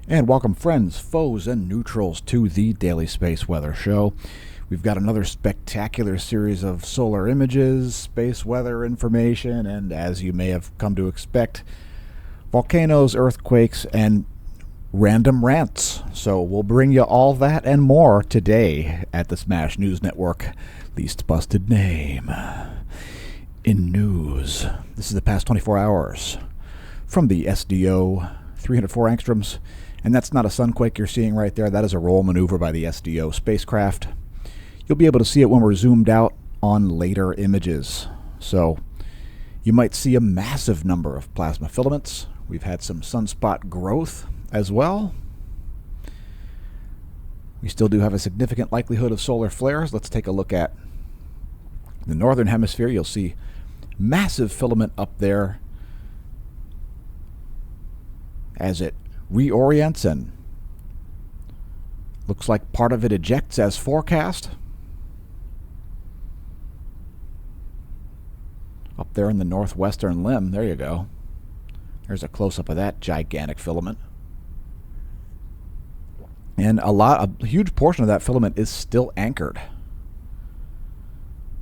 And welcome, friends, foes, and neutrals to the Daily Space Weather Show. We've got another spectacular series of solar images, space weather information, and as you may have come to expect, volcanoes, earthquakes, and random rants. So we'll bring you all that and more today at the Smash News Network. Least busted name in news. This is the past 24 hours from the SDO 304 angstroms. And that's not a sunquake you're seeing right there. That is a roll maneuver by the SDO spacecraft. You'll be able to see it when we're zoomed out on later images. So you might see a massive number of plasma filaments. We've had some sunspot growth as well. We still do have a significant likelihood of solar flares. Let's take a look at the northern hemisphere. You'll see massive filament up there as it reorients and looks like part of it ejects as forecast. Up there in the northwestern limb, there you go. There's a close-up of that gigantic filament. And a huge portion of that filament is still anchored.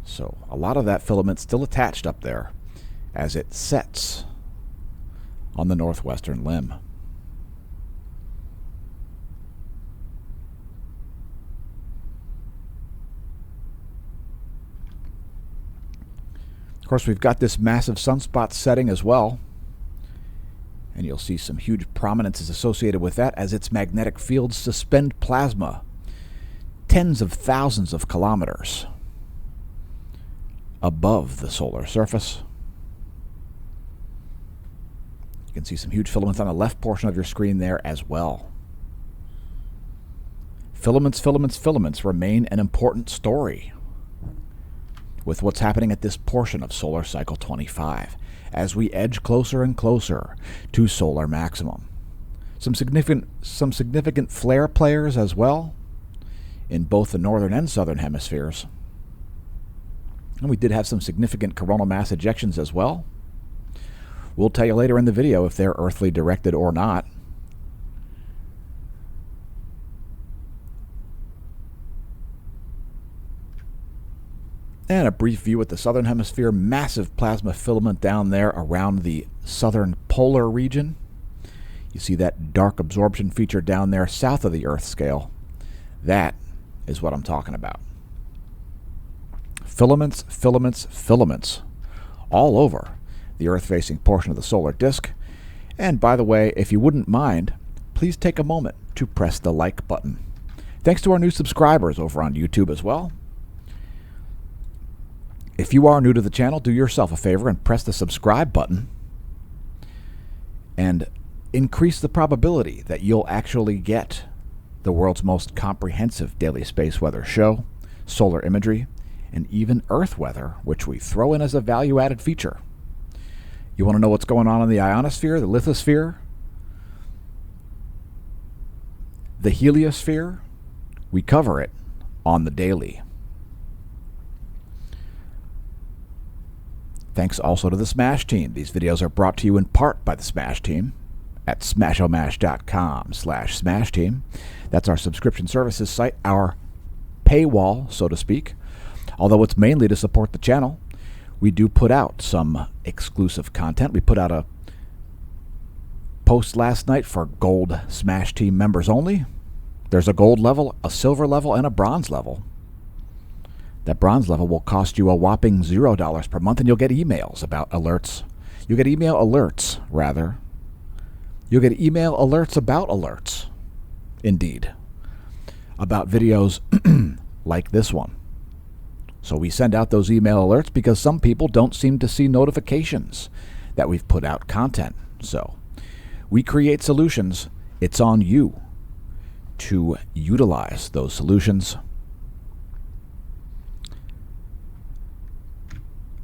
So a lot of that filament still attached up there as it sets on the northwestern limb. Of course, we've got this massive sunspot setting as well, and you'll see some huge prominences associated with that as its magnetic fields suspend plasma tens of thousands of kilometers above the solar surface. You can see some huge filaments on the left portion of your screen there as well. Filaments, filaments, filaments remain an important story with what's happening at this portion of solar cycle 25 as we edge closer and closer to solar maximum. Some significant flare players as well in both the northern and southern hemispheres. And we did have some significant coronal mass ejections as well. We'll tell you later in the video if they're earthly directed or not. And a brief view at the southern hemisphere. Massive plasma filament down there around the southern polar region. You see that dark absorption feature down there south of the Earth scale. That is what I'm talking about. Filaments, filaments, filaments all over the Earth-facing portion of the solar disk. And by the way, if you wouldn't mind, please take a moment to press the like button. Thanks to our new subscribers over on YouTube as well. If you are new to the channel, do yourself a favor and press the subscribe button and increase the probability that you'll actually get the world's most comprehensive daily space weather show, solar imagery, and even Earth weather, which we throw in as a value-added feature. You want to know what's going on in the ionosphere, the lithosphere, the heliosphere? We cover it on the daily. Thanks also to the Smash Team. These videos are brought to you in part by the Smash Team at smashomash.com/Smash Team. That's our subscription services site, our paywall, so to speak. Although it's mainly to support the channel, we do put out some exclusive content. We put out a post last night for Gold Smash Team members only. There's a gold level, a silver level, and a bronze level. That bronze level will cost you a whopping $0 per month, and you'll get emails about alerts. You'll get email alerts, rather. You'll get email alerts about alerts, indeed, about videos like this one. So we send out those email alerts because some people don't seem to see notifications that we've put out content. So we create solutions. It's on you to utilize those solutions.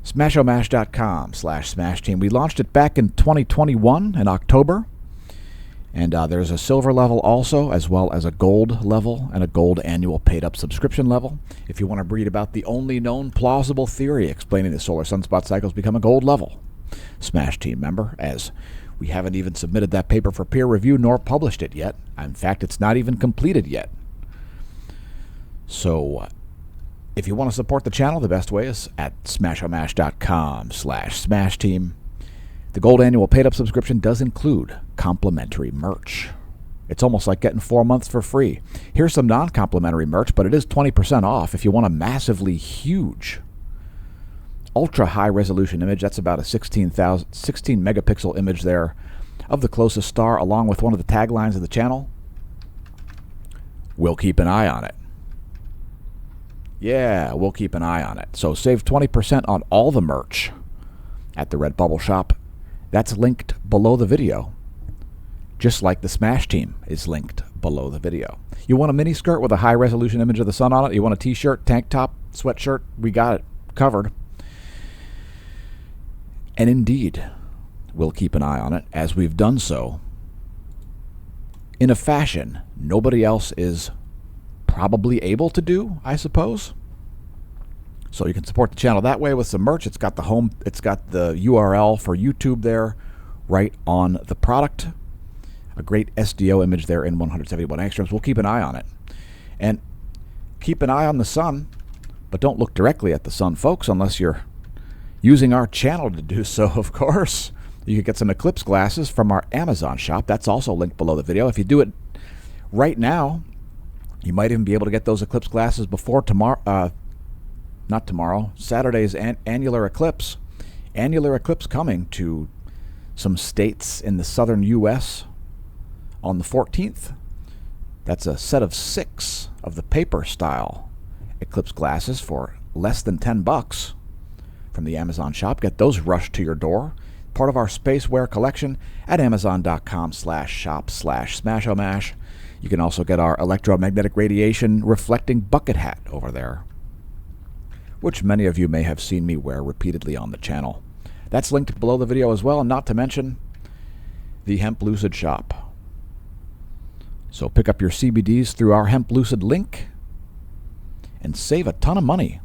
Smashomash.com/Smash Team. We launched it back in 2021 in October. And there's a silver level also, as well as a gold level and a gold annual paid-up subscription level. If you want to read about the only known plausible theory explaining the solar sunspot cycles, become a gold level Smash Team member, as We haven't even submitted that paper for peer review nor published it yet. In fact, it's not even completed yet. So if you want to support the channel, the best way is at smashomash.com/SmashTeam. The Gold Annual Paid-Up subscription does include complimentary merch. It's almost like getting 4 months for free. Here's some non-complimentary merch, but it is 20% off if you want a massively huge, ultra-high-resolution image. That's about a 16 megapixel image there of the closest star, along with one of the taglines of the channel. We'll keep an eye on it. Yeah, we'll keep an eye on it. So save 20% on all the merch at the Redbubble shop. That's linked below the video, just like the Smash Team is linked below the video. You want a mini skirt with a high-resolution image of the sun on it? You want a t-shirt, tank top, sweatshirt? We got it covered. And indeed, we'll keep an eye on it, as we've done so in a fashion nobody else is probably able to do, I suppose. So you can support the channel that way with some merch. It's got the URL for YouTube there right on the product. A great SDO image there in 171 angstroms. We'll keep an eye on it. And keep an eye on the sun, but don't look directly at the sun, folks, unless you're using our channel to do so, of course. You can get some eclipse glasses from our Amazon shop. That's also linked below the video. If you do it right now, you might even be able to get those eclipse glasses before tomorrow. Not tomorrow, Saturday's annular eclipse. Annular eclipse coming to some states in the southern U.S. on the 14th. That's a set of 6 of the paper style eclipse glasses for less than $10 from the Amazon shop. Get those rushed to your door. Part of our spaceware collection at amazon.com/shop/smashomash. You can also get our electromagnetic radiation reflecting bucket hat over there, which many of you may have seen me wear repeatedly on the channel. That's linked below the video as well, and not to mention the Hemp Lucid shop. So pick up your CBDs through our Hemp Lucid link and save a ton of money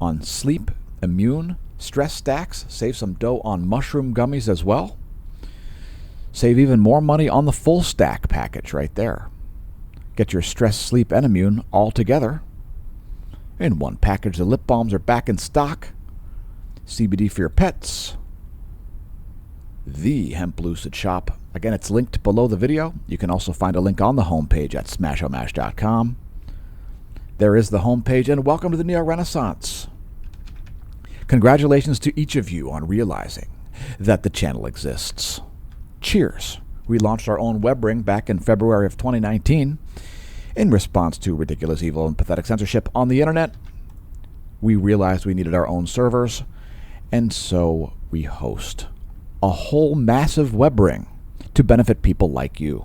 on sleep, immune, stress stacks. Save some dough on mushroom gummies as well. Save even more money on the full stack package right there. Get your stress, sleep, and immune all together in one package. The lip balms are back in stock. CBD for your pets. The Hemp Lucid shop. Again, it's linked below the video. You can also find a link on the homepage at smashomash.com. There is the homepage, and welcome to the Neo Renaissance. Congratulations to each of you on realizing that the channel exists. Cheers. We launched our own web ring back in February of 2019 in response to ridiculous, evil, and pathetic censorship on the internet. We realized we needed our own servers, and so we host a whole massive web ring to benefit people like you.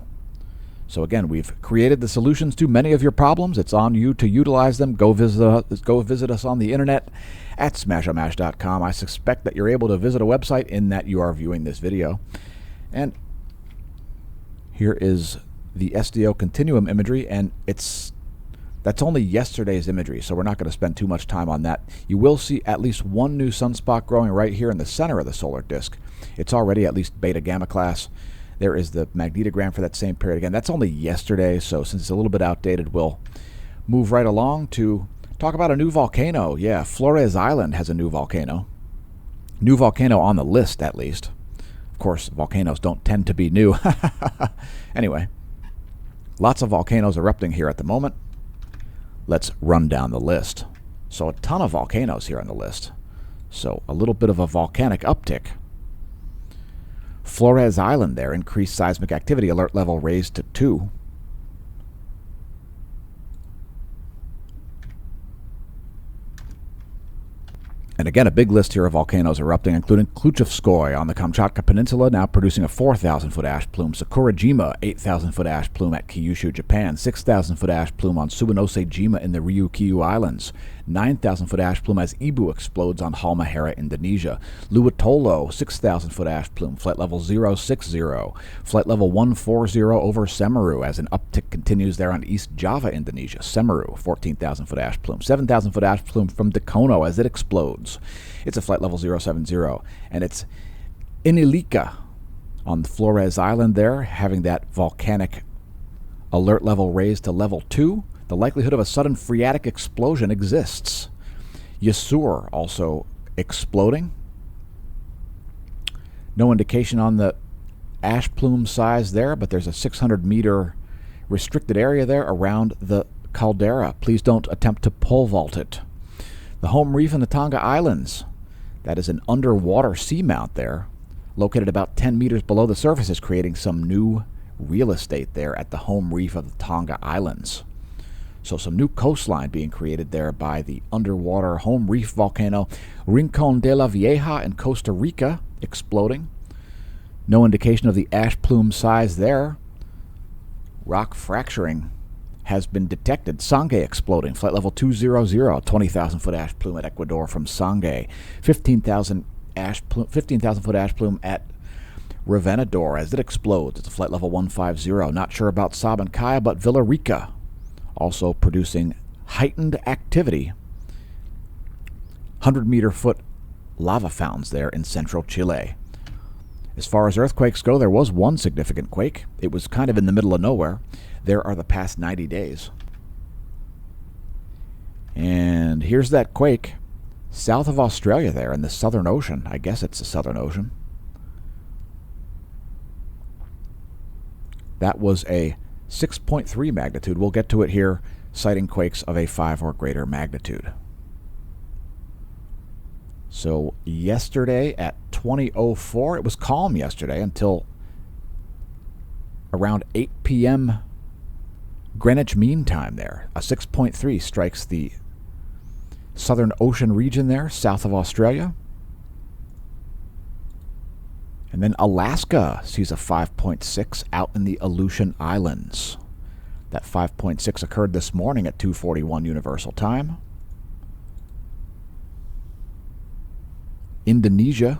So again, we've created the solutions to many of your problems. It's on you to utilize them. Go visit us on the internet at smashomash.com. I suspect that you're able to visit a website in that you are viewing this video. And here is the SDO Continuum imagery, and that's only yesterday's imagery, so we're not going to spend too much time on that. You will see at least one new sunspot growing right here in the center of the solar disk. It's already at least beta gamma class. There is the magnetogram for that same period. Again, that's only yesterday, so since it's a little bit outdated, we'll move right along to talk about a new volcano. Yeah, Flores Island has a new volcano. New volcano on the list, at least. Of course, volcanoes don't tend to be new. Anyway, lots of volcanoes erupting here at the moment. Let's run down the list. So a ton of volcanoes here on the list. So a little bit of a volcanic uptick. Flores Island there, increased seismic activity, alert level raised to 2. And again, a big list here of volcanoes erupting, including Klyuchevskoy on the Kamchatka Peninsula, now producing a 4,000-foot ash plume. Sakurajima, 8,000-foot ash plume at Kyushu, Japan. 6,000-foot ash plume on Subanosejima in the Ryukyu Islands. 9,000-foot ash plume as Ibu explodes on Halmahera, Indonesia. Luwatolo, 6,000-foot ash plume. Flight level 060. Flight level 140 over Semeru as an uptick continues there on East Java, Indonesia. Semeru, 14,000-foot ash plume. 7,000-foot ash plume from Dakono as it explodes. It's a flight level 070, and it's Inilika on Flores Island there, having that volcanic alert level raised to level 2. The likelihood of a sudden phreatic explosion exists. Yasur also exploding. No indication on the ash plume size there, but there's a 600-meter restricted area there around the caldera. Please don't attempt to pole vault it. The home reef in the Tonga Islands, that is an underwater seamount there, located about 10 meters below the surface, is creating some new real estate there at the home reef of the Tonga Islands. So some new coastline being created there by the underwater home reef volcano Rincon de la Vieja in Costa Rica exploding. No indication of the ash plume size there. Rock fracturing has been detected. Sangay exploding, flight level 200, 20,000-foot ash plume at Ecuador from Sangay. 15,000 foot ash plume at Revenador as it explodes. It's a flight level 150. Not sure about Sabancaya, but Villarrica also producing heightened activity. 100-meter foot lava fountains there in central Chile. As far as earthquakes go, there was one significant quake. It was kind of in the middle of nowhere. There are the past 90 days. And here's that quake south of Australia there in the Southern Ocean. I guess it's the Southern Ocean. That was a 6.3 magnitude. We'll get to it here, citing quakes of a 5 or greater magnitude. So yesterday at 20:04, it was calm yesterday until around 8 p.m. Greenwich Mean Time there. A 6.3 strikes the Southern Ocean region there, south of Australia. And then Alaska sees a 5.6 out in the Aleutian Islands. That 5.6 occurred this morning at 2:41 Universal Time. Indonesia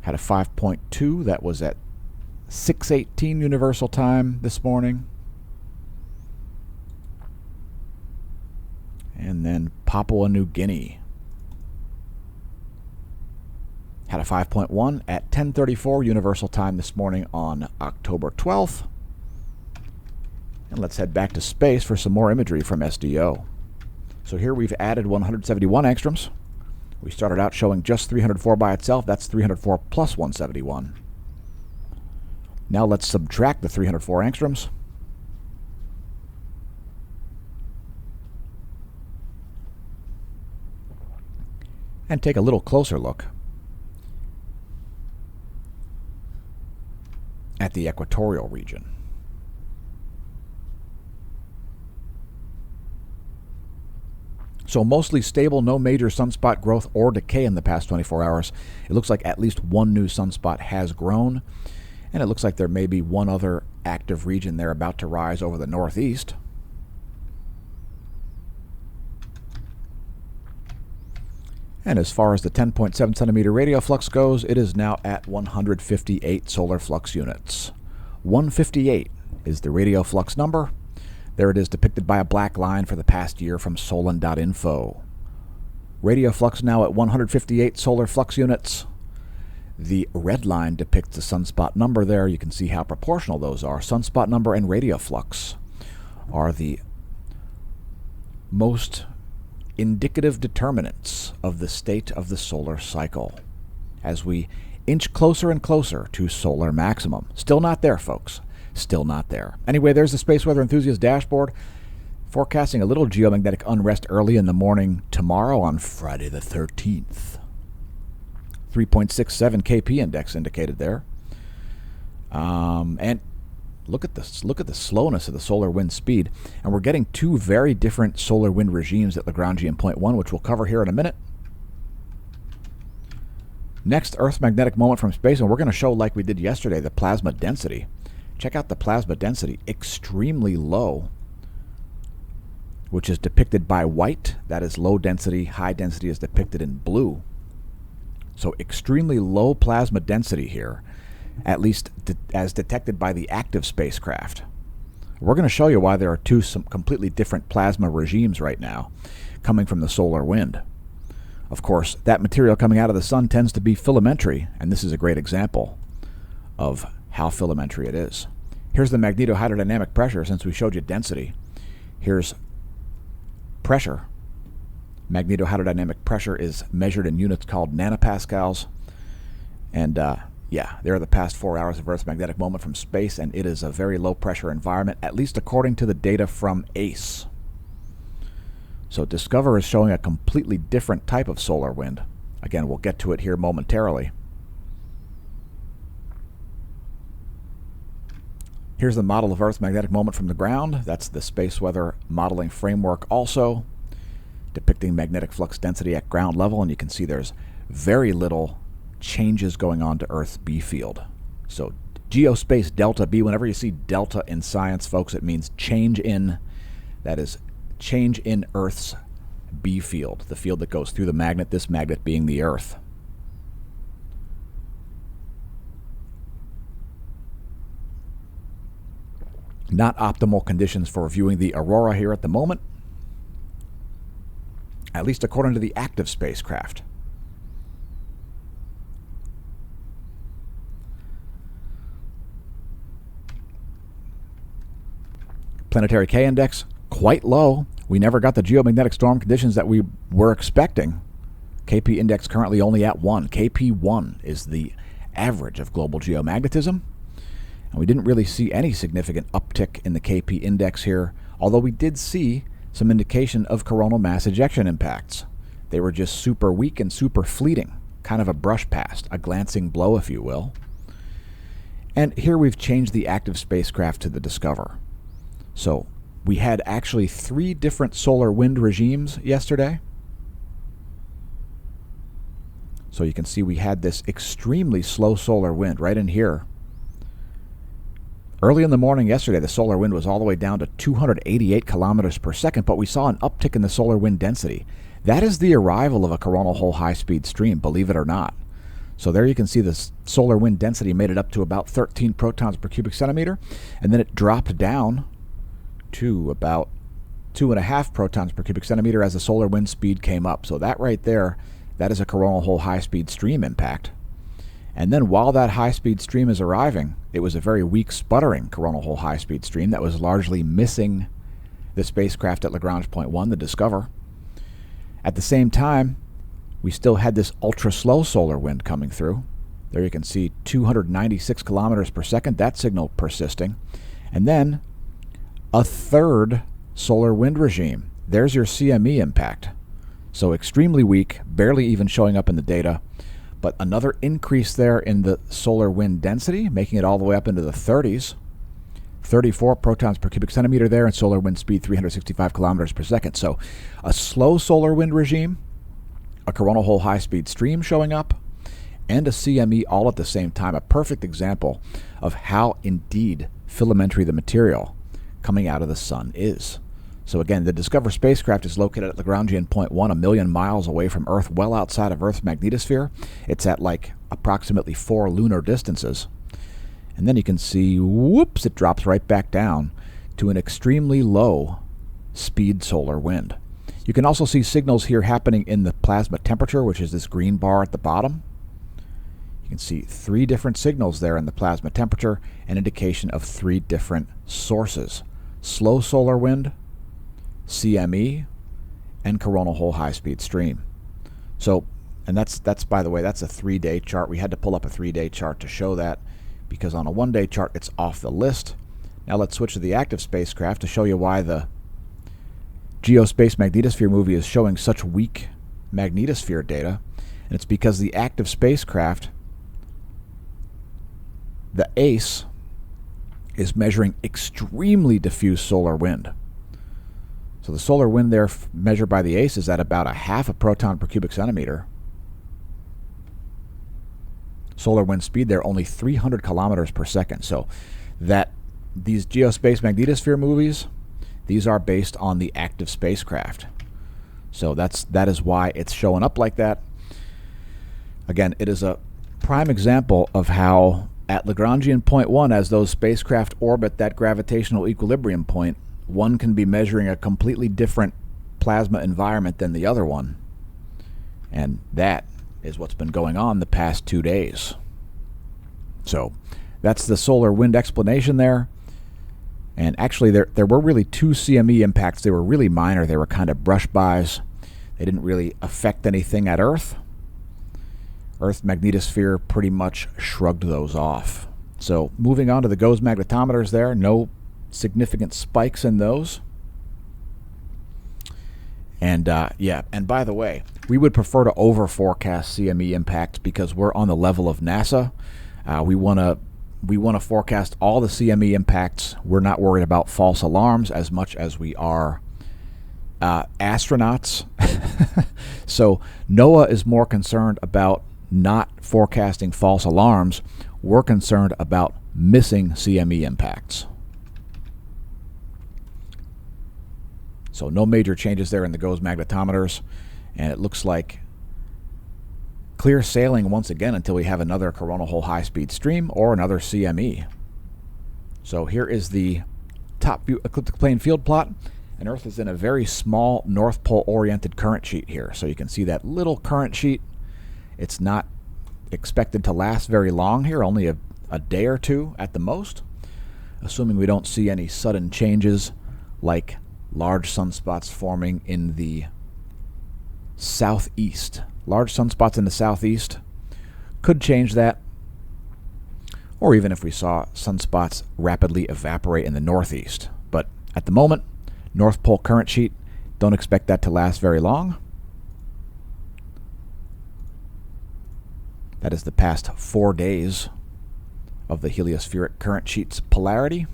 had a 5.2. That was at 6:18 Universal Time this morning. And then Papua New Guinea had a 5.1 at 10:34 Universal Time this morning on October 12th. And let's head back to space for some more imagery from SDO. So here we've added 171 angstroms. We started out showing just 304 by itself. That's 304 plus 171. Now let's subtract the 304 angstroms. And take a little closer look at the equatorial region. So mostly stable, no major sunspot growth or decay in the past 24 hours. It looks like at least one new sunspot has grown, and it looks like there may be one other active region there about to rise over the northeast. And as far as the 10.7 centimeter radial flux goes, it is now at 158 solar flux units. 158 is the radial flux number. There it is depicted by a black line for the past year from Solon.info. Radio flux now at 158 solar flux units. The red line depicts the sunspot number there. You can see how proportional those are. Sunspot number and radio flux are the most indicative determinants of the state of the solar cycle as we inch closer and closer to solar maximum. Still not there, folks. Still not there. Anyway, there's the Space Weather Enthusiast dashboard, forecasting a little geomagnetic unrest early in the morning tomorrow on Friday the 13th. 3.67 KP index indicated there. And look at this. Look at the slowness of the solar wind speed. And we're getting two very different solar wind regimes at Lagrangian point 1, which we'll cover here in a minute. Next, Earth's magnetic moment from space, and we're going to show, like we did yesterday, the plasma density. Check out the plasma density, extremely low, which is depicted by white. That is low density. High density is depicted in blue. So extremely low plasma density here, at least as detected by the active spacecraft. We're going to show you why there are some completely different plasma regimes right now coming from the solar wind. Of course, that material coming out of the sun tends to be filamentary, and this is a great example of how filamentary it is. Here's the magnetohydrodynamic pressure since we showed you density. Here's pressure. Magnetohydrodynamic pressure is measured in units called nanopascals. And yeah, there are the past 4 hours of Earth's magnetic moment from space, and it is a very low pressure environment, at least according to the data from ACE. So Discover is showing a completely different type of solar wind. Again, we'll get to it here momentarily. Here's the model of Earth's magnetic moment from the ground. That's the space weather modeling framework also, depicting magnetic flux density at ground level, and you can see there's very little changes going on to Earth's B field. So geospace delta B, whenever you see delta in science, folks, it means change in, that is, change in Earth's B field, the field that goes through the magnet, this magnet being the Earth. Not optimal conditions for viewing the aurora here at the moment, at least according to the active spacecraft. Planetary K-index, quite low. We never got the geomagnetic storm conditions that we were expecting. KP index currently only at 1. KP1 is the average of global geomagnetism. And we didn't really see any significant uptick in the KP index here, although we did see some indication of coronal mass ejection impacts. They were just super weak and super fleeting, kind of a brush past, a glancing blow, if you will. And here we've changed the active spacecraft to the Discover. So we had actually 3 different solar wind regimes yesterday. So you can see we had this extremely slow solar wind right in here. Early in the morning yesterday, the solar wind was all the way down to 288 kilometers per second, but we saw an uptick in the solar wind density. That is the arrival of a coronal hole high-speed stream, believe it or not. So there you can see the solar wind density made it up to about 13 protons per cubic centimeter, and then it dropped down to about 2.5 protons per cubic centimeter as the solar wind speed came up. So that right there, that is a coronal hole high-speed stream impact. And then while that high-speed stream is arriving, it was a very weak sputtering coronal hole high-speed stream that was largely missing the spacecraft at Lagrange point 1, the Discover. At the same time, we still had this ultra-slow solar wind coming through. There you can see 296 kilometers per second, that signal persisting. And then a third solar wind regime. There's your CME impact. So extremely weak, barely even showing up in the data. But another increase there in the solar wind density, making it all the way up into the 30s. 34 protons per cubic centimeter there, and solar wind speed 365 kilometers per second. So a slow solar wind regime, a coronal hole high-speed stream showing up, and a CME all at the same time. A perfect example of how indeed filamentary the material coming out of the sun is. So again, the Discover spacecraft is located at Lagrangian point 1, 1 million miles away from Earth, well outside of Earth's magnetosphere. It's at like approximately 4 lunar distances. And then you can see, whoops, it drops right back down to an extremely low speed solar wind. You can also see signals here happening in the plasma temperature, which is this green bar at the bottom. You can see 3 different signals there in the plasma temperature, an indication of 3 different sources. Slow solar wind, CME, and coronal hole high-speed stream. So, and that's by the way, that's a 3-day chart. We had to pull up a 3-day chart to show that, because on a 1-day chart it's off the list. Now let's switch to the active spacecraft to show you why the Geospace Magnetosphere movie is showing such weak magnetosphere data. And it's because the active spacecraft, the ACE, is measuring extremely diffuse solar wind. So the solar wind there measured by the ACE is at about 0.5 proton per cubic centimeter. Solar wind speed there only 300 kilometers per second. So that these Geospace Magnetosphere movies, these are based on the active spacecraft. So that is why it's showing up like that. Again, it is a prime example of how at Lagrangian point 1, as those spacecraft orbit that gravitational equilibrium point, one can be measuring a completely different plasma environment than the other one. And that is what's been going on the past 2 days. So That's the solar wind explanation there. And actually, there were really two CME impacts. They were really minor. They were kind of brush-bys. They didn't really affect anything at Earth. Earth's magnetosphere pretty much shrugged those off. So moving on to the GOES magnetometers there, no significant spikes in those. And yeah, and by the way, we would prefer to over-forecast CME impacts because we're on the level of NASA. We want to forecast all the CME impacts. We're not worried about false alarms as much as we are astronauts. So NOAA is more concerned about not forecasting false alarms. We're concerned about missing CME impacts. So no major changes there in the GOES magnetometers, and it looks like clear sailing once again until we have another coronal hole high-speed stream or another CME. So here is the top view ecliptic plane field plot, and Earth is in a very small North Pole oriented current sheet here. So you can see that little current sheet. It's not expected to last very long here, only a day or two at the most, assuming we don't see any sudden changes like large sunspots forming in the southeast. Large sunspots in the southeast could change that, or even if we saw sunspots rapidly evaporate in the northeast. But at the moment, North Pole current sheet, don't expect that to last very long. That is the past 4 days of the heliospheric current sheet's polarity.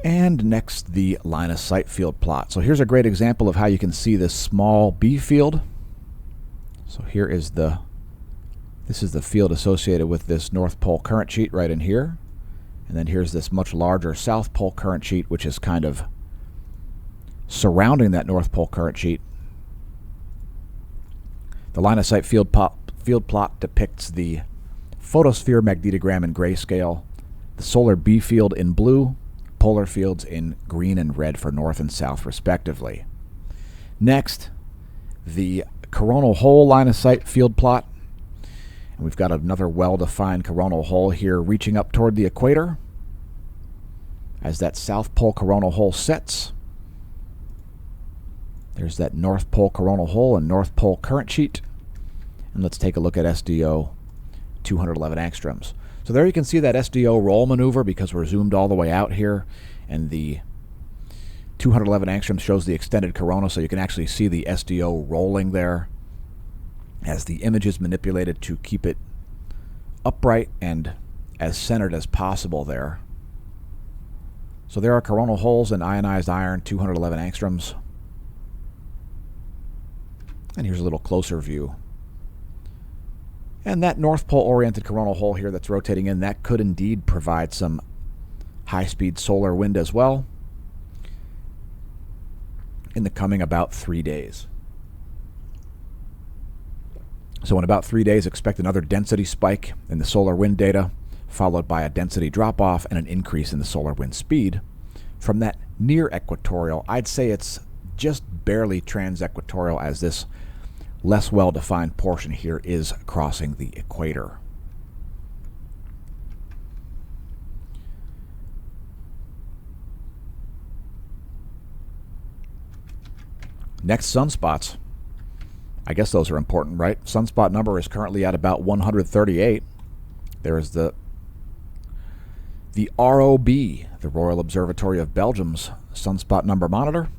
And next, the line of sight field plot. So here's a great example of how you can see this small B field. So here is this is the field associated with this North Pole current sheet right in here. And then here's this much larger South Pole current sheet, which is kind of surrounding that North Pole current sheet. The line of sight field plot depicts the photosphere magnetogram in grayscale, the solar B field in blue, polar fields in green and red for north and south respectively. Next, the coronal hole line of sight field plot. And we've got another well-defined coronal hole here reaching up toward the equator as that South Pole coronal hole sets. There's that North Pole coronal hole and North Pole current sheet. And let's take a look at SDO 211 angstroms. So there you can see that SDO roll maneuver because we're zoomed all the way out here, and the 211 angstroms shows the extended corona, so you can actually see the SDO rolling there as the image is manipulated to keep it upright and as centered as possible there. So there are coronal holes in ionized iron, 211 angstroms. And here's a little closer view. And that North Pole-oriented coronal hole here that's rotating in, that could indeed provide some high-speed solar wind as well in the coming about 3 days. So in about 3 days, expect another density spike in the solar wind data, followed by a density drop-off and an increase in the solar wind speed. From that near equatorial, I'd say it's just barely trans-equatorial as this less well-defined portion here is crossing the equator. Next, sunspots. I guess those are important, right? Sunspot number is currently at about 138. There is the ROB, the Royal Observatory of Belgium's sunspot number monitor.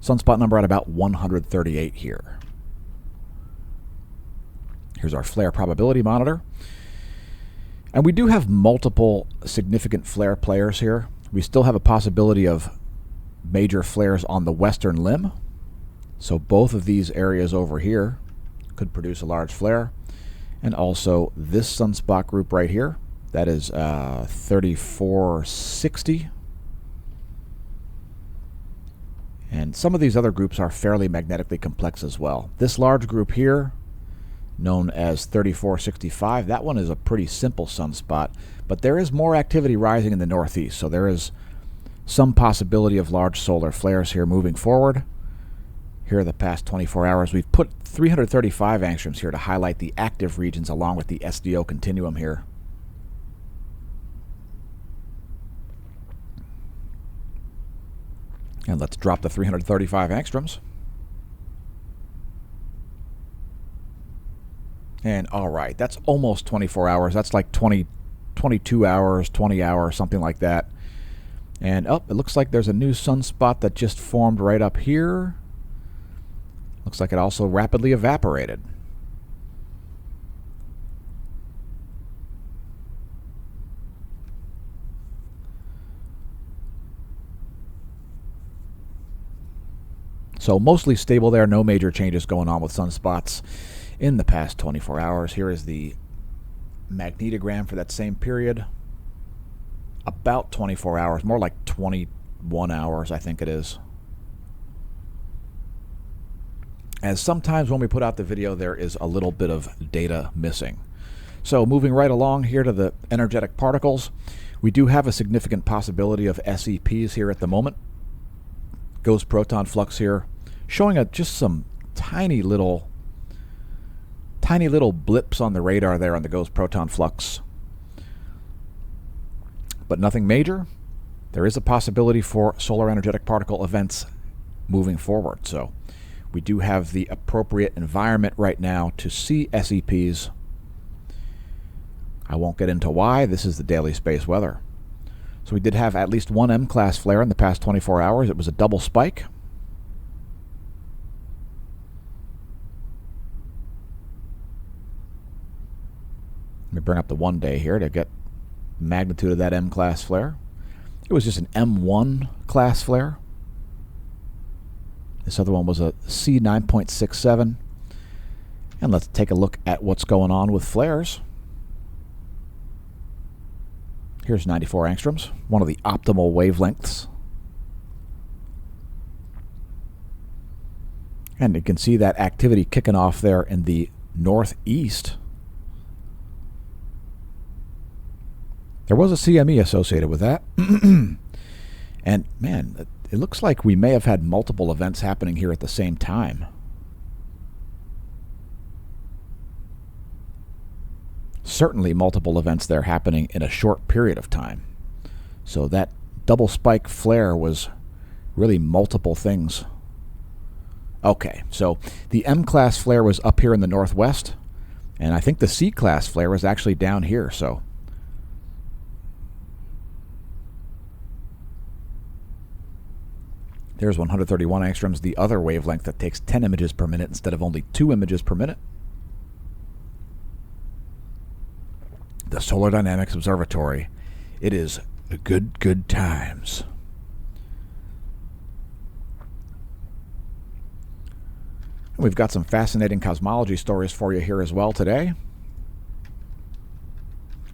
Sunspot number at about 138 here. Here's our flare probability monitor. And we do have multiple significant flare players here. We still have a possibility of major flares on the western limb. So both of these areas over here could produce a large flare. And also this sunspot group right here, that is 3460. And some of these other groups are fairly magnetically complex as well. This large group here, known as 3465, that one is a pretty simple sunspot, but there is more activity rising in the northeast, so there is some possibility of large solar flares here moving forward. here the past 24 hours. We've put 335 angstroms here to highlight the active regions along with the SDO continuum here. And let's drop the 335 angstroms. And all right, that's almost 24 hours. That's like 22 hours, 20 hours, something like that. And it looks like there's a new sunspot that just formed right up here. Looks like it also rapidly evaporated. So mostly stable there, no major changes going on with sunspots in the past 24 hours. Here is the magnetogram for that same period. About 24 hours, more like 21 hours, I think it is. As sometimes when we put out the video, there is a little bit of data missing. So moving right along here to the energetic particles, we do have a significant possibility of SEPs here at the moment. Ghost proton flux here, showing just some tiny little blips on the radar there on the ghost proton flux. But nothing major. There is a possibility for solar energetic particle events moving forward. So we do have the appropriate environment right now to see SEPs. I won't get into why. This is the daily space weather. So we did have at least one M-class flare in the past 24 hours. It was a double spike. Let me bring up the 1 day here to get magnitude of that M-class flare. It was just an M1 class flare. This other one was a C9.67. And let's take a look at what's going on with flares. Here's 94 angstroms, one of the optimal wavelengths. And you can see that activity kicking off there in the northeast. There was a CME associated with that. And man, it looks like we may have had multiple events happening here at the same time. Certainly multiple events there happening in a short period of time. So that double spike flare was really multiple things. Okay, so the M-class flare was up here in the northwest, and I think the C-class flare was actually down here, so there's 131 angstroms, the other wavelength that takes 10 images per minute instead of only 2 images per minute. The Solar Dynamics Observatory. It is good times. And we've got some fascinating cosmology stories for you here as well today.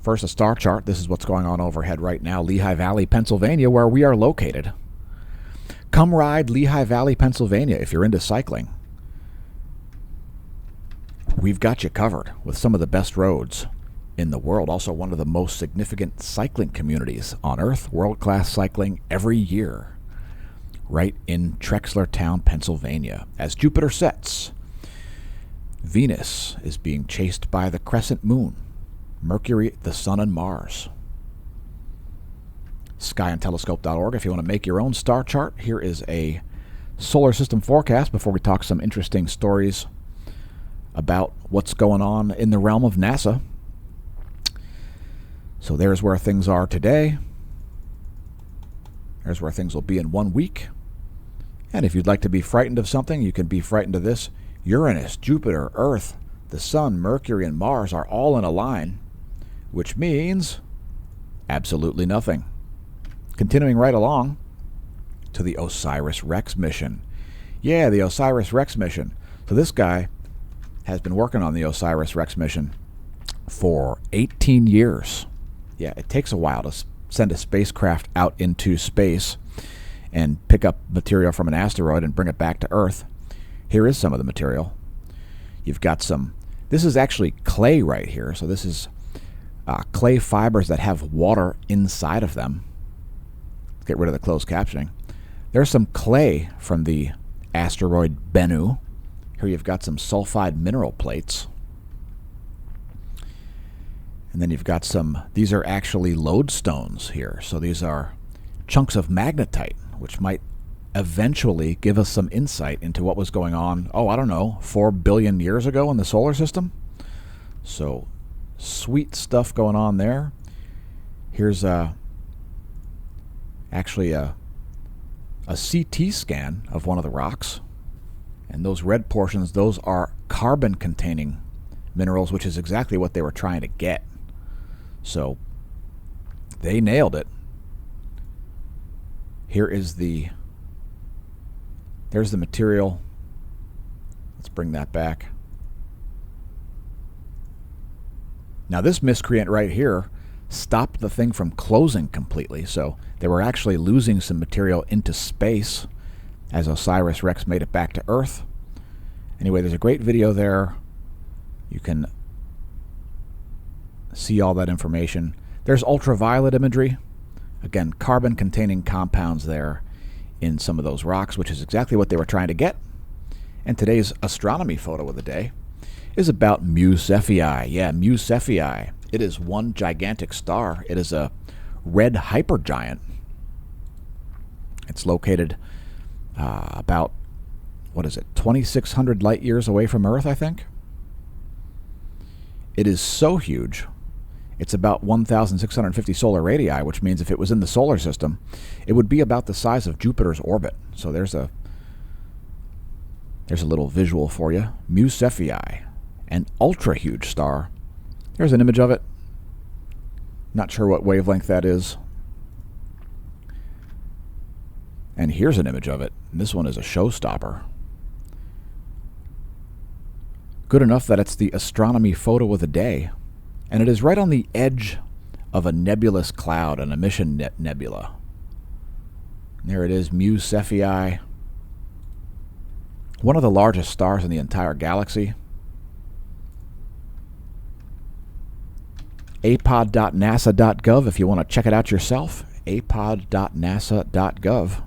First, a star chart. This is what's going on overhead right now. Lehigh Valley, Pennsylvania, where we are located. Come ride Lehigh Valley, Pennsylvania if you're into cycling. We've got you covered with some of the best roads in the world. Also one of the most significant cycling communities on Earth. World-class cycling every year. Right in Trexlertown, Pennsylvania. As Jupiter sets, Venus is being chased by the crescent moon, Mercury, the Sun, and Mars. Skyandtelescope.org. If you want to make your own star chart, here is a solar system forecast before we talk some interesting stories about what's going on in the realm of NASA. So there's where things are today. There's where things will be in 1 week. And if you'd like to be frightened of something, you can be frightened of this. Uranus, Jupiter, Earth, the Sun, Mercury, and Mars are all in a line, which means absolutely nothing. Continuing right along to the OSIRIS-REx mission. Yeah, the OSIRIS-REx mission. So this guy has been working on the OSIRIS-REx mission for 18 years. Yeah, it takes a while to send a spacecraft out into space and pick up material from an asteroid and bring it back to Earth. Here is some of the material. You've got some, this is actually clay right here. So this is clay fibers that have water inside of them. Let's get rid of the closed captioning. There's some clay from the asteroid Bennu. Here you've got some sulfide mineral plates. And then you've got some, these are actually lodestones here. So these are chunks of magnetite, which might eventually give us some insight into what was going on, I don't know, 4 billion years ago in the solar system. So sweet stuff going on there. Here's actually a CT scan of one of the rocks. And those red portions, those are carbon-containing minerals, which is exactly what they were trying to get. So they nailed it. There's the material. Let's bring that back. Now this miscreant right here stopped the thing from closing completely, so they were actually losing some material into space as OSIRIS-REx made it back to Earth. Anyway, there's a great video there. You can see all that information. There's ultraviolet imagery. Again, carbon-containing compounds there in some of those rocks, which is exactly what they were trying to get. And today's astronomy photo of the day is about Mu Cephei. Yeah, Mu Cephei. It is one gigantic star. It is a red hypergiant. It's located about, 2,600 light years away from Earth, I think. It is so huge. It's about 1,650 solar radii, which means if it was in the solar system, it would be about the size of Jupiter's orbit. So there's a little visual for you. Mu Cephei, an ultra-huge star. There's an image of it. Not sure what wavelength that is. And here's an image of it. This one is a showstopper. Good enough that it's the astronomy photo of the day. And it is right on the edge of a nebulous cloud, an emission nebula. There it is, Mu Cephei. One of the largest stars in the entire galaxy. apod.nasa.gov if you want to check it out yourself. apod.nasa.gov.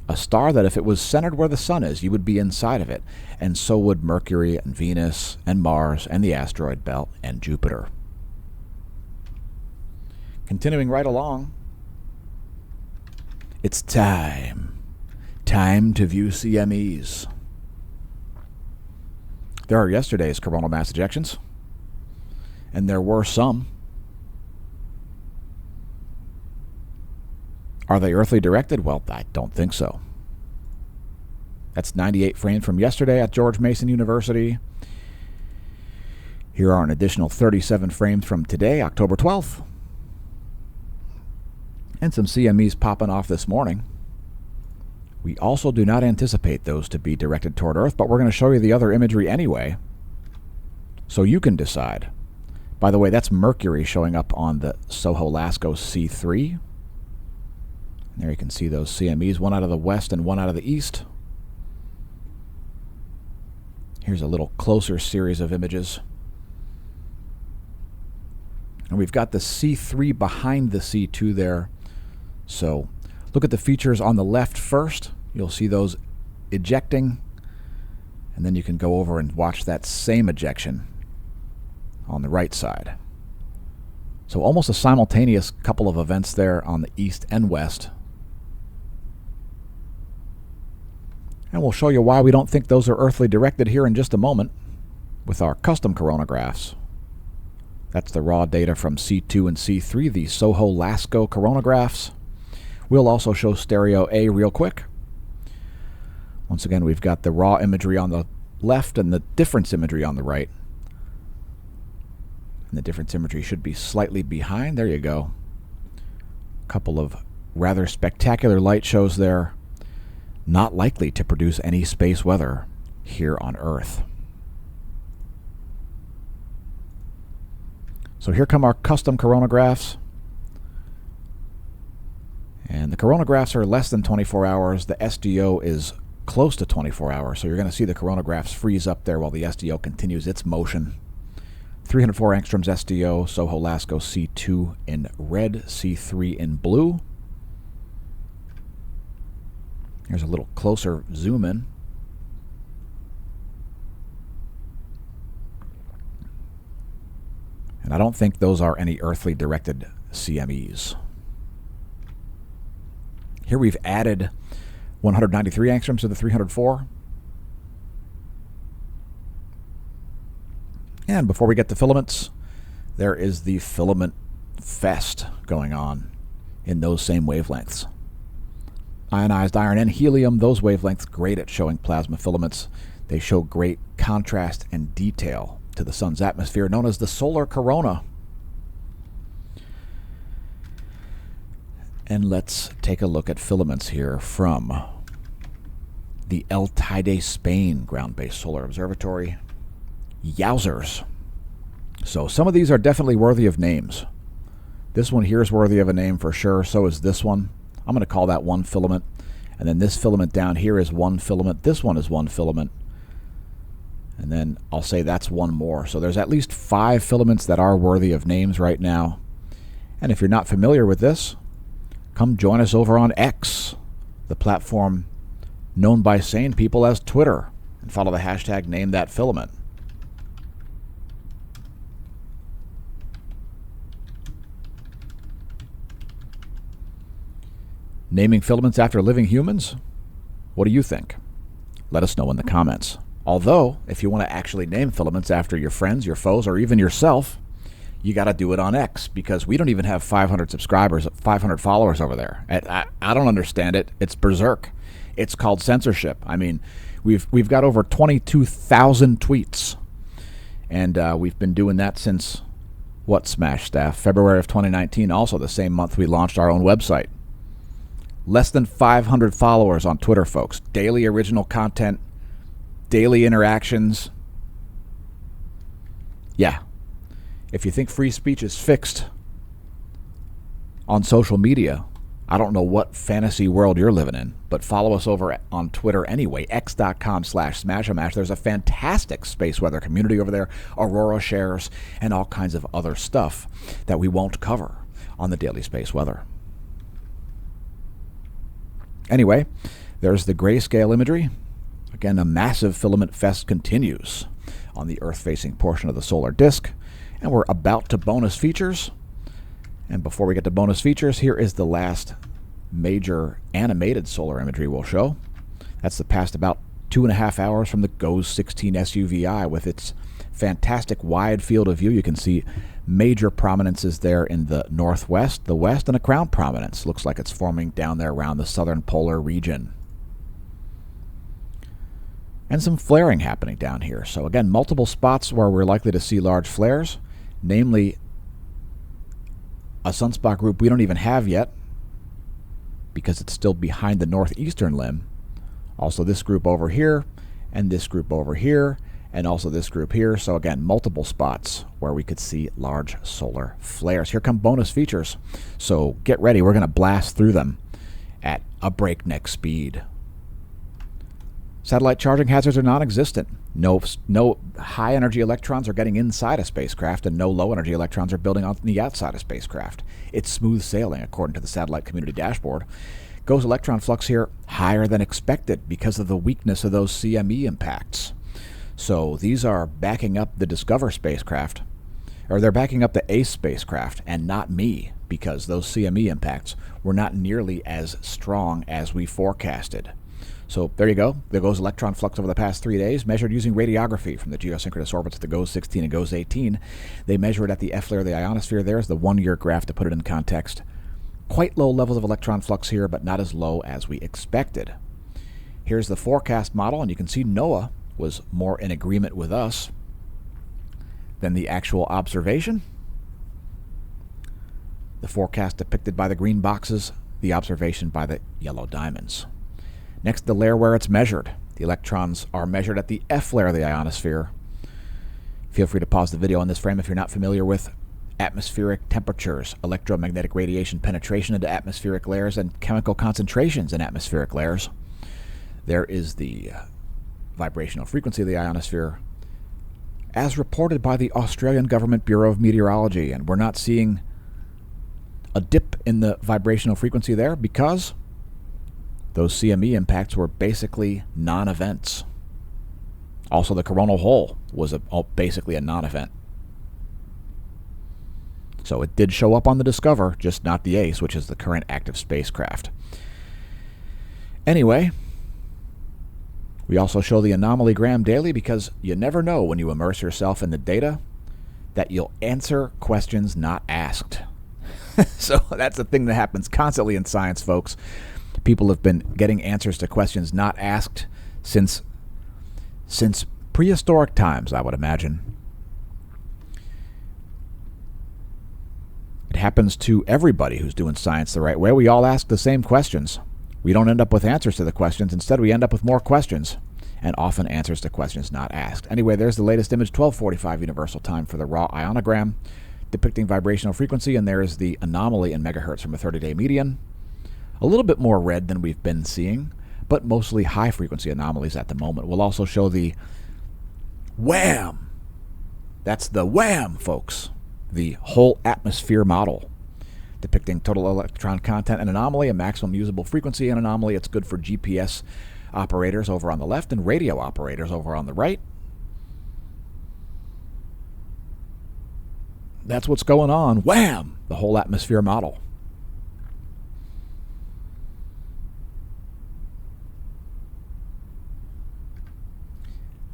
A star that if it was centered where the sun is, you would be inside of it. And so would Mercury and Venus and Mars and the asteroid belt and Jupiter. Continuing right along, it's time. Time to view CMEs. There are yesterday's coronal mass ejections, and there were some. Are they earthly directed? Well, I don't think so. That's 98 frames from yesterday at George Mason University. Here are an additional 37 frames from today, October 12th. And some CMEs popping off this morning. We also do not anticipate those to be directed toward Earth, but we're going to show you the other imagery anyway, so you can decide. By the way, that's Mercury showing up on the SOHO-LASCO C3. There you can see those CMEs, one out of the west and one out of the east. Here's a little closer series of images. And we've got the C3 behind the C2 there. So look at the features on the left first. You'll see those ejecting. And then you can go over and watch that same ejection on the right side. So almost a simultaneous couple of events there on the east and west. And we'll show you why we don't think those are earthly directed here in just a moment with our custom coronagraphs. That's the raw data from C2 and C3, the SOHO-LASCO coronagraphs. We'll also show stereo A real quick. Once again, we've got the raw imagery on the left and the difference imagery on the right. And the difference imagery should be slightly behind. There you go. A couple of rather spectacular light shows there. Not likely to produce any space weather here on Earth. So here come our custom coronagraphs. And the coronagraphs are less than 24 hours. The SDO is close to 24 hours. So you're going to see the coronagraphs freeze up there while the SDO continues its motion. 304 angstroms SDO, SOHO-LASCO C2 in red, C3 in blue. Here's a little closer zoom in. And I don't think those are any earthly directed CMEs. Here we've added 193 angstroms to the 304. And before we get to filaments, there is the filament fest going on in those same wavelengths. Ionized iron and helium, those wavelengths, great at showing plasma filaments. They show great contrast and detail to the sun's atmosphere, known as the solar corona. And let's take a look at filaments here from the El Teide, Spain ground-based solar observatory. Yowzers. So some of these are definitely worthy of names. This one here is worthy of a name for sure. So is this one. I'm going to call that one filament. And then this filament down here is one filament. This one is one filament. And then I'll say that's one more. So there's at least 5 filaments that are worthy of names right now. And if you're not familiar with this, come join us over on X, the platform known by sane people as Twitter, and follow the hashtag #NameThatFilament. Naming filaments after living humans? What do you think? Let us know in the comments. Although, if you want to actually name filaments after your friends, your foes, or even yourself, you got to do it on X, because we don't even have 500 subscribers, 500 followers over there. I don't understand it. It's berserk. It's called censorship. I mean, we've got over 22,000 tweets, and we've been doing that since what, Smash Staff? February of 2019. Also, the same month we launched our own website. Less than 500 followers on Twitter, folks. Daily original content, daily interactions. Yeah. If you think free speech is fixed on social media, I don't know what fantasy world you're living in, but follow us over on Twitter anyway, x.com/smashamash. There's a fantastic space weather community over there, Aurora shares, and all kinds of other stuff that we won't cover on the Daily Space Weather. Anyway, there's the grayscale imagery. Again, a massive filament fest continues on the Earth-facing portion of the solar disk. And we're about to bonus features. And before we get to bonus features, here is the last major animated solar imagery we'll show. That's the past about 2.5 hours from the GOES 16 SUVI with its fantastic wide field of view. You can see major prominences there in the northwest, the west, and a crown prominence. Looks like it's forming down there around the southern polar region. And some flaring happening down here. So again, multiple spots where we're likely to see large flares, namely a sunspot group we don't even have yet because it's still behind the northeastern limb. Also this group over here, and this group over here, and also this group here. So again, multiple spots where we could see large solar flares. Here come bonus features. So get ready. We're going to blast through them at a breakneck speed. Satellite charging hazards are non-existent. No high-energy electrons are getting inside a spacecraft, and no low-energy electrons are building on the outside of spacecraft. It's smooth sailing, according to the satellite community dashboard. GOES electron flux here higher than expected because of the weakness of those CME impacts. So these are backing up the Discover spacecraft, or they're backing up the ACE spacecraft, and not me, because those CME impacts were not nearly as strong as we forecasted. So there you go. The GOES electron flux over the past 3 days, measured using radiography from the geosynchronous orbits of the GOES 16 and GOES 18. They measure it at the F layer of the ionosphere. There's the 1-year graph to put it in context. Quite low levels of electron flux here, but not as low as we expected. Here's the forecast model, and you can see NOAA was more in agreement with us than the actual observation. The forecast depicted by the green boxes, the observation by the yellow diamonds. Next, the layer where it's measured. The electrons are measured at the F layer of the ionosphere. Feel free to pause the video on this frame if you're not familiar with atmospheric temperatures, electromagnetic radiation penetration into atmospheric layers, and chemical concentrations in atmospheric layers. There is the vibrational frequency of the ionosphere, as reported by the Australian Government Bureau of Meteorology, and we're not seeing a dip in the vibrational frequency there because those CME impacts were basically non-events. Also, the coronal hole was basically a non-event. So it did show up on the Discover, just not the ACE, which is the current active spacecraft. Anyway, we also show the Anomalygram daily because you never know when you immerse yourself in the data that you'll answer questions not asked. So that's the thing that happens constantly in science, folks. People have been getting answers to questions not asked since prehistoric times, I would imagine. It happens to everybody who's doing science the right way. We all ask the same questions. We don't end up with answers to the questions. Instead, we end up with more questions, and often answers to questions not asked. Anyway, there's the latest image, 12:45 Universal Time for the raw ionogram, depicting vibrational frequency, and there is the anomaly in megahertz from a 30-day median. A little bit more red than we've been seeing, but mostly high-frequency anomalies at the moment. We'll also show the WHAM. That's the WHAM, folks. The whole atmosphere model, depicting total electron content and anomaly, a maximum usable frequency and anomaly. It's good for GPS operators over on the left and radio operators over on the right. That's what's going on. Wham! The whole atmosphere model.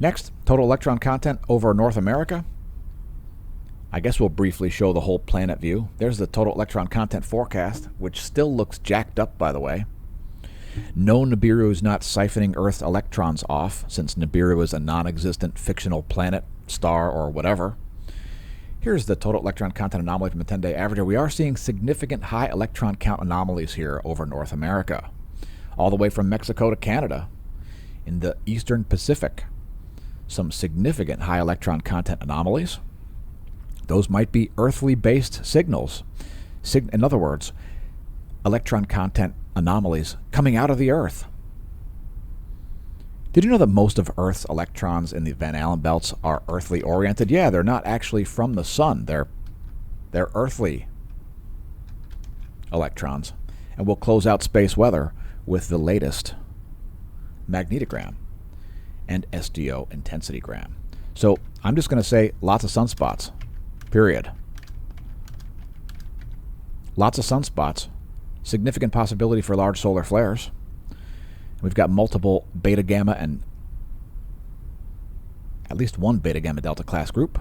Next, total electron content over North America. I guess we'll briefly show the whole planet view. There's the total electron content forecast, which still looks jacked up, by the way. No, Nibiru is not siphoning Earth's electrons off, since Nibiru is a non-existent fictional planet, star, or whatever. Here's the total electron content anomaly from a 10-day averager. We are seeing significant high electron count anomalies here over North America, all the way from Mexico to Canada. In the Eastern Pacific, some significant high electron content anomalies. Those might be earthly-based signals. In other words, electron content anomalies coming out of the Earth. Did you know that most of Earth's electrons in the Van Allen belts are earthly oriented? Yeah, they're not actually from the sun. They're earthly electrons. And we'll close out space weather with the latest magnetogram and SDO intensitygram. So I'm just going to say lots of sunspots. Period. Lots of sunspots. Significant possibility for large solar flares. We've got multiple beta gamma and at least one beta gamma delta class group.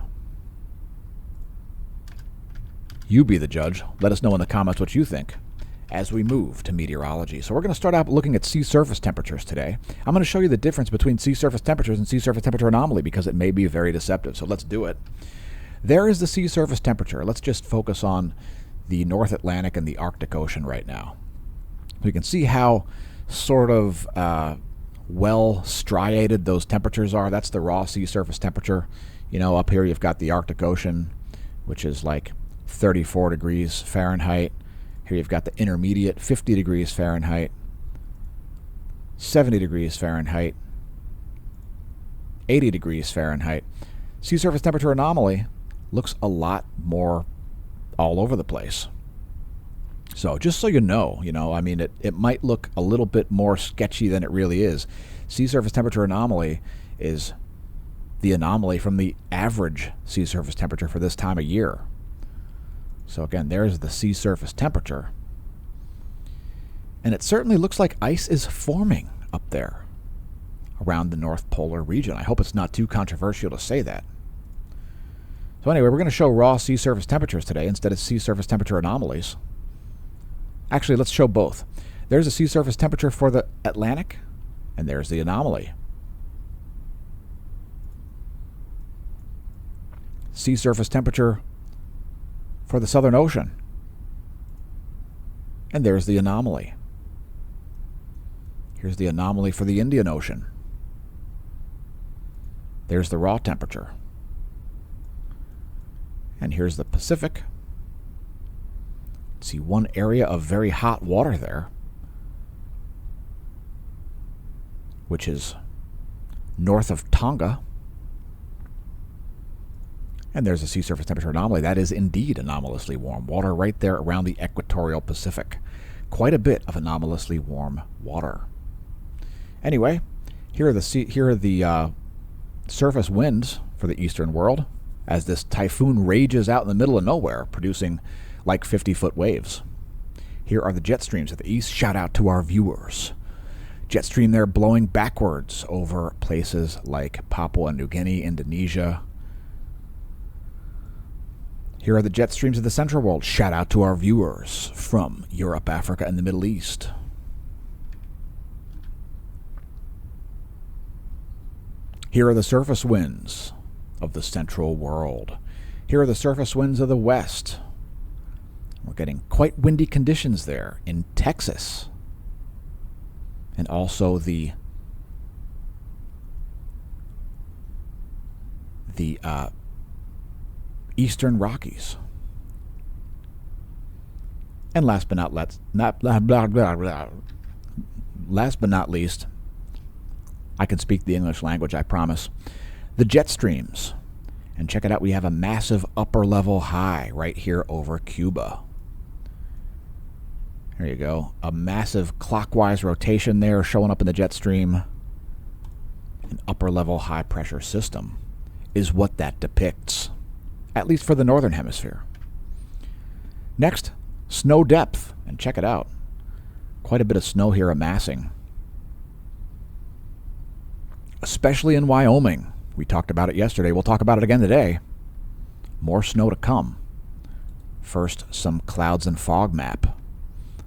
You be the judge. Let us know in the comments what you think as we move to meteorology. So we're going to start out looking at sea surface temperatures today. I'm going to show you the difference between sea surface temperatures and sea surface temperature anomaly because it may be very deceptive. So let's do it. There is the sea surface temperature. Let's just focus on the North Atlantic and the Arctic Ocean right now. We can see how sort of well striated those temperatures are. That's the raw sea surface temperature. You know, up here you've got the Arctic Ocean, which is like 34 degrees Fahrenheit. Here you've got the intermediate, 50 degrees Fahrenheit, 70 degrees Fahrenheit, 80 degrees Fahrenheit. Sea surface temperature anomaly looks a lot more all over the place. So just so you know, I mean, it might look a little bit more sketchy than it really is. Sea surface temperature anomaly is the anomaly from the average sea surface temperature for this time of year. So again, there's the sea surface temperature. And it certainly looks like ice is forming up there around the North Polar region. I hope it's not too controversial to say that. So anyway, we're going to show raw sea surface temperatures today instead of sea surface temperature anomalies. Actually, let's show both. There's a sea surface temperature for the Atlantic, and there's the anomaly. Sea surface temperature for the Southern Ocean, and there's the anomaly. Here's the anomaly for the Indian Ocean. There's the raw temperature. And here's the Pacific. See one area of very hot water there, which is north of Tonga. And there's a sea surface temperature anomaly. That is indeed anomalously warm water right there around the equatorial Pacific. quite a bit of anomalously warm water. Anyway, here are the surface winds for the eastern world as this typhoon rages out in the middle of nowhere, producing like 50-foot waves. Here are the jet streams at the east. Shout out to our viewers. Jet stream there blowing backwards over places like Papua New Guinea, Indonesia. Here are the jet streams of the central world. Shout out to our viewers from Europe, Africa, and the Middle East. Here are the surface winds of the central world. Here are the surface winds of the west. We're getting quite windy conditions there in Texas. And also the Eastern Rockies. And last but not least, I can speak the English language, I promise. The jet streams. And check it out, we have a massive upper level high right here over Cuba. There you go. A massive clockwise rotation there showing up in the jet stream. An upper level high pressure system is what that depicts, at least for the northern hemisphere. Next, snow depth. And check it out. Quite a bit of snow here amassing, especially in Wyoming. We talked about it yesterday. We'll talk about it again today. More snow to come. First, some clouds and fog map.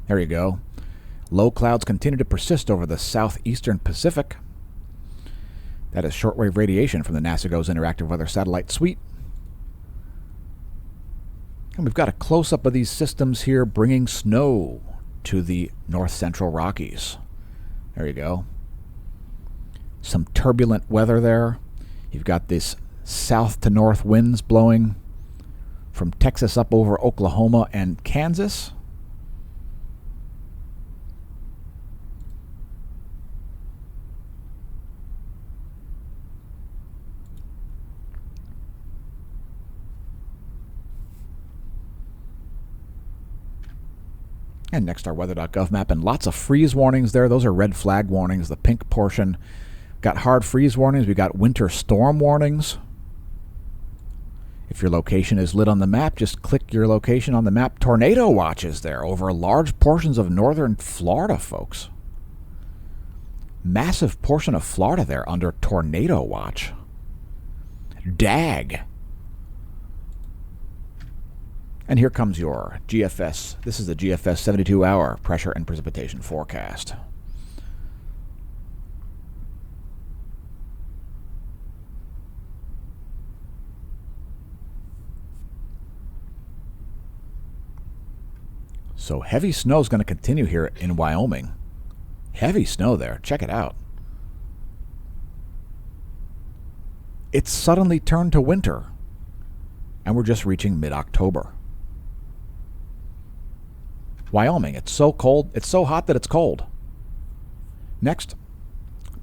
There you go. Low clouds continue to persist over the southeastern Pacific. That is shortwave radiation from the NASA GOES Interactive Weather Satellite Suite. And we've got a close-up of these systems here bringing snow to the north central Rockies. There you go. Some turbulent weather there. You've got this south to north winds blowing from Texas up over Oklahoma and Kansas. And next, our weather.gov map, and lots of freeze warnings there. Those are red flag warnings. The pink portion got hard freeze warnings. We got winter storm warnings. If your location is lit on the map, just click your location on the map. Tornado watches there over large portions of northern Florida, folks. Massive portion of Florida there under tornado watch. Dag. And here comes your GFS. This is the GFS 72-hour pressure and precipitation forecast. So heavy snow is going to continue here in Wyoming. Heavy snow there. Check it out. It's suddenly turned to winter, and we're just reaching mid-October. Wyoming, it's so cold, it's so hot that it's cold. Next,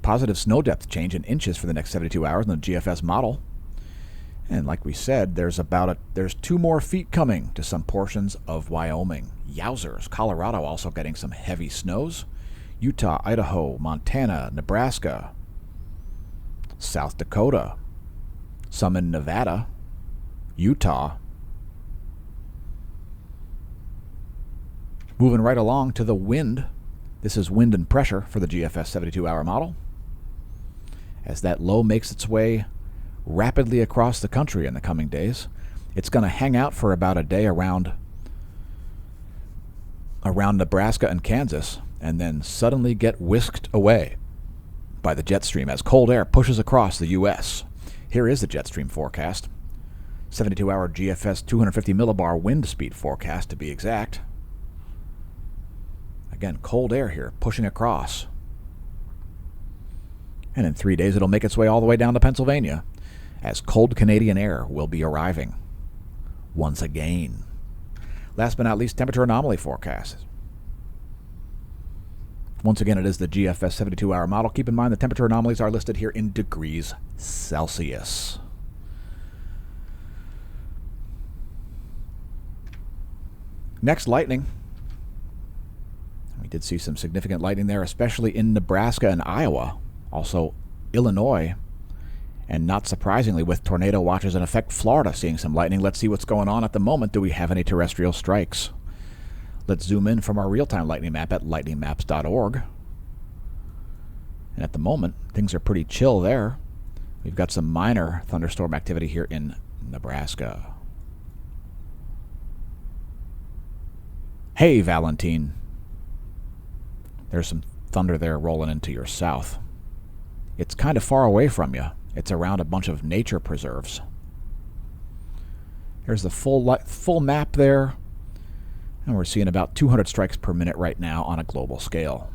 positive snow depth change in inches for the next 72 hours in the GFS model. And like we said, there's 2 more feet coming to some portions of Wyoming. Yowzers. Colorado also getting some heavy snows. Utah, Idaho, Montana, Nebraska, South Dakota, some in Nevada, Utah. Moving right along to the wind. This is wind and pressure for the GFS 72-hour model. As that low makes its way rapidly across the country in the coming days, it's going to hang out for about a day around Nebraska and Kansas, and then suddenly get whisked away by the jet stream as cold air pushes across the U.S. Here is the jet stream forecast. 72-hour GFS 250 millibar wind speed forecast to be exact. Again, cold air here pushing across. And in 3 days, it'll make its way all the way down to Pennsylvania, as cold Canadian air will be arriving once again. Last but not least, temperature anomaly forecast. Once again, it is the GFS 72-hour model. Keep in mind the temperature anomalies are listed here in degrees Celsius. Next, lightning. We did see some significant lightning there, especially in Nebraska and Iowa. Also, Illinois. And not surprisingly, with tornado watches in effect, Florida seeing some lightning. Let's see what's going on at the moment. Do we have any terrestrial strikes? Let's zoom in from our real-time lightning map at lightningmaps.org. And at the moment, things are pretty chill there. We've got some minor thunderstorm activity here in Nebraska. Hey, Valentine. There's some thunder there rolling into your south. It's kind of far away from you. It's around a bunch of nature preserves. Here's the full map there. And we're seeing about 200 strikes per minute right now on a global scale.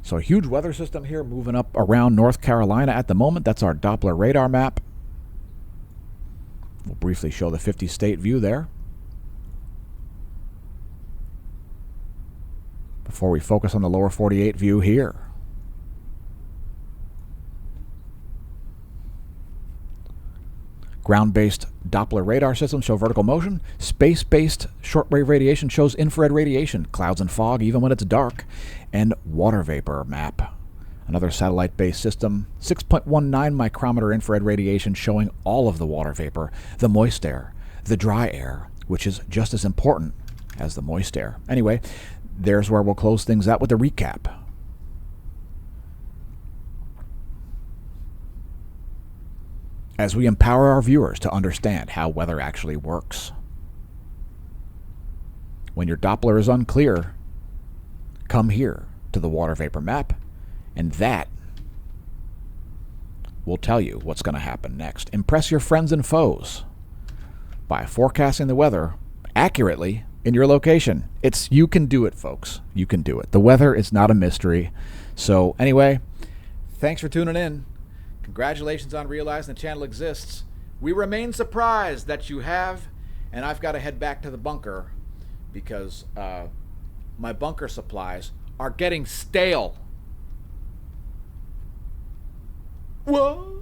So a huge weather system here moving up around North Carolina at the moment. That's our Doppler radar map. We'll briefly show the 50-state view there. Before we focus on the lower 48 view here. Ground-based Doppler radar systems show vertical motion. Space-based shortwave radiation shows infrared radiation, clouds and fog even when it's dark, and water vapor map. Another satellite-based system, 6.19 micrometer infrared radiation showing all of the water vapor, the moist air, the dry air, which is just as important as the moist air. Anyway, there's where we'll close things out with a recap. As we empower our viewers to understand how weather actually works. When your Doppler is unclear, come here to the water vapor map, and that will tell you what's going to happen next. Impress your friends and foes by forecasting the weather accurately in your location. You can do it, folks. You can do it. The weather is not a mystery. So anyway, thanks for tuning in. Congratulations on realizing the channel exists. We remain surprised that you have, and I've got to head back to the bunker because my bunker supplies are getting stale. Whoa!